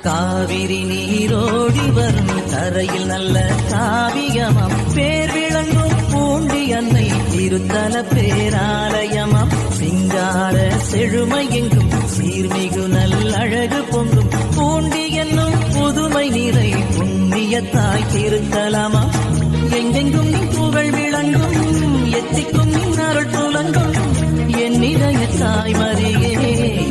காவிரி நீரோடி வரும் கரையில் நல்ல காவியமாம் பேர் விளங்கும் பூண்டி அன்னை திருத்தல பேராலயமாம் சிங்கார செழுமை எங்கும் சீர்மிகு நல்லழகு பொங்கும் பூண்டி என்னும் புதுமை நிறை புண்ணியத்தாய் திருத்தலமாம் எங்கெங்கும் நீ புகழ் விளங்கும் எத்திக்கும் நீ அருள் புலங்கும் என் இதய தாய் மரியே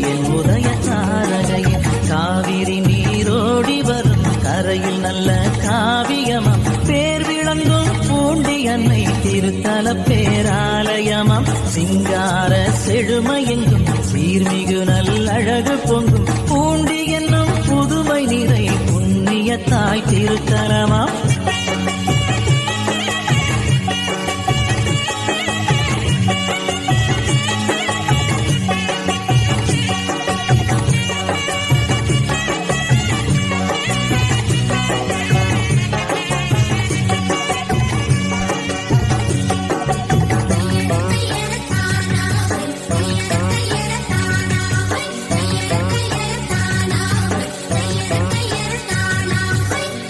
என் உதய தாரகையே காவிரி நீரோடி வரும் கரையில் நல்ல காவியமாம் பேர் விளங்கும் பூண்டி அன்னை திருத்தல பேராலயமாம் சிங்கார செழுமை எங்கும் சீர்மிகு நல்லழகு பொங்கும் பூண்டி என்னும் புதுமை நிறை புண்ணியத்தாய் திருத்தலமாம்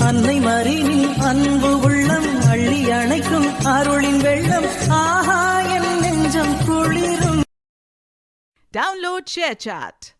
அன்னை மரியின் அன்பு உள்ளம் அள்ளி அணைக்கும் அருளின் வெள்ளம் ஆஹா என் நெஞ்சம் குளிரும். Download ShareChat.